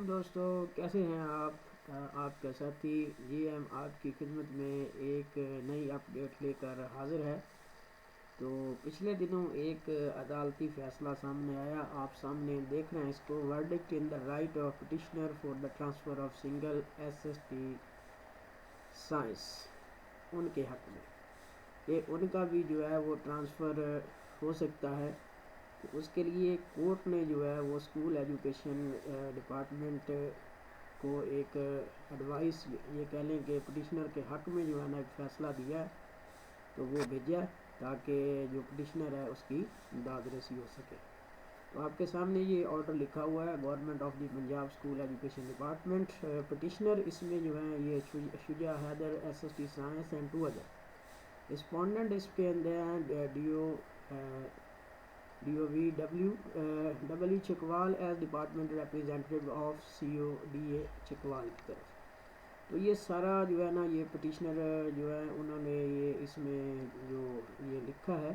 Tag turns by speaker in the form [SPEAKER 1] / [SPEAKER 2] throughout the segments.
[SPEAKER 1] علیکم دوستو، کیسے ہیں آپ کا ساتھی جی ایم آپ کی خدمت میں ایک نئی اپڈیٹ لے کر حاضر ہے۔ تو پچھلے دنوں ایک عدالتی فیصلہ سامنے آیا، آپ سامنے دیکھ رہے ہیں اس کو۔ Verdict in the right of petitioner for the transfer of single S S T science, ان کے حق میں کہ ان کا بھی جو ہے وہ ٹرانسفر ہو سکتا ہے۔ اس کے لیے کورٹ نے جو ہے وہ اسکول ایجوکیشن ڈپارٹمنٹ کو ایک ایڈوائس، یہ کہہ لیں کہ پٹیشنر کے حق میں جو ہے نا ایک فیصلہ دیا ہے، تو وہ بھیجا تاکہ جو پٹیشنر ہے اس کی داد رسی ہو سکے۔ تو آپ کے سامنے یہ آرڈر لکھا ہوا ہے، government of the Punjab school education department petitioner, اس میں جو ہے یہ Shuja Haider S S T science and 2 other respondent, اس کے اندر D O V Chakwal as department representative of C O D A Chakwal کی طرف۔ تو یہ سارا جو ہے نا یہ پٹیشنر جو ہے انہوں نے یہ اس میں جو یہ لکھا ہے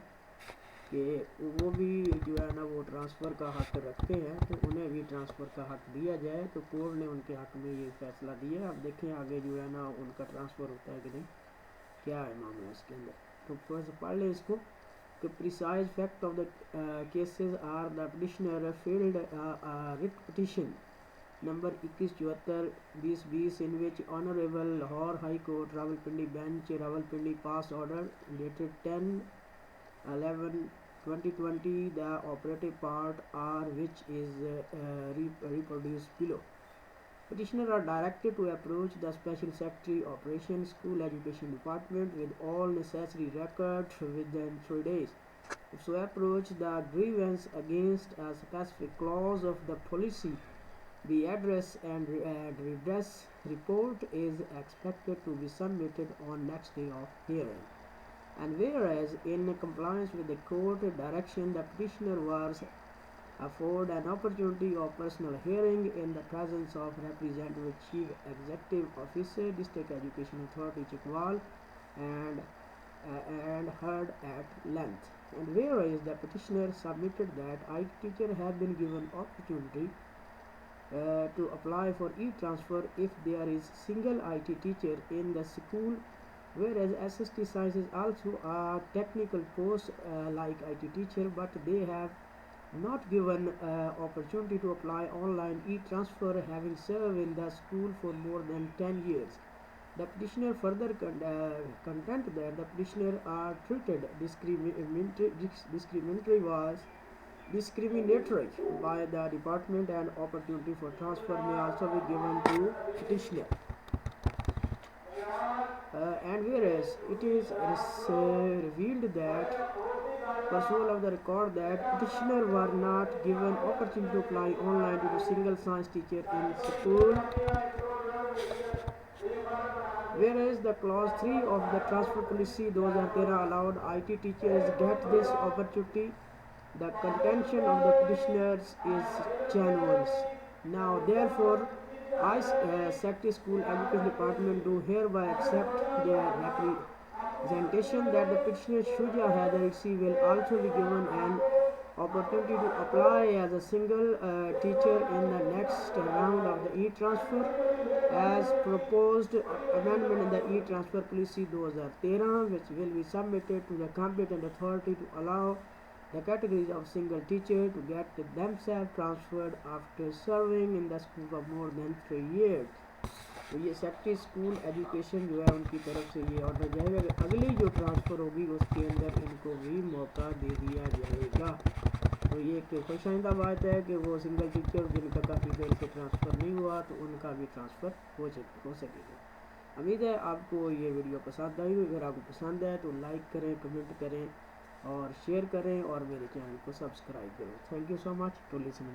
[SPEAKER 1] کہ وہ بھی جو ہے نا وہ ٹرانسفر کا حق رکھتے ہیں، تو انہیں بھی ٹرانسفر کا حق دیا جائے۔ تو کورٹ نے ان کے حق میں یہ فیصلہ دیا۔ اب دیکھیں آگے جو ہے نا ان کا ٹرانسفر ہوتا ہے کہ نہیں، کیا ہے معاملہ اس کے اندر۔ تو تھوڑا سا پڑھ لیں اس کو کہ precise fact of the cases are the petitioner filed a writ petition number 2174/2020 in which Honorable Lahore High Court Rawalpindi Bench Rawalpindi pass order dated 10/11/2020 the operative part are which is reproduced below. Petitioners are directed to approach the Special Secretary Operations School Education Department with all necessary records within 3 days. If so approach, the grievance against a specific clause of the policy, the address and redress report is expected to be submitted on next day of hearing. And whereas in compliance with the court direction, the petitioner was afford an opportunity of personal hearing in the presence of Representative Chief Executive Officer, District Education Authority, Chitwal, and heard at length. And whereas the petitioner submitted that IT teacher have been given opportunity to apply for e-transfer if there is single IT teacher in the school, whereas SST Science is also a technical post like IT teacher, but they have not given opportunity to apply online e-transfer having served in the school for more than 10 years. The petitioner further contend that the petitioner are treated discriminatory by the department and opportunity for transfer may also be given to petitioner. And whereas it is revealed that pursuant of the record that petitioner were not given opportunity to apply online due to single science teacher in school, whereas the clause 3 of the transfer policy 2013 allowed IT teachers get this opportunity, the contention of the petitioners is genuine. Now therefore I Secretary School Education Department do hereby accept their representation that the petitioner Shuja Haider will also be given an opportunity to apply as a single teacher in the next round of the e-transfer as proposed amendment in the e-transfer policy 2013, which will be submitted to the competent authority to allow the categories of single teacher to get themselves transferred after serving in the school for more than 3 years. تو یہ secretary school education جو ہے ان کی طرف سے یہ order جائے گا کہ اگلی جو ٹرانسفر ہوگی اس کے اندر ان کو بھی موقع دے دیا جائے گا۔ تو یہ ایک خوش آئندہ بات ہے کہ وہ سنگل ٹیچر جن کا کافی دیر سے ٹرانسفر نہیں ہوا تو ان کا بھی ٹرانسفر ہو سکے گا۔ امید ہے آپ کو یہ ویڈیو پسند آئی، اگر آپ کو پسند ہے تو لائک کریں، کمنٹ کریں اور شیئر کریں اور میرے چینل کو سبسکرائب کریں۔ Thank you so much to listen.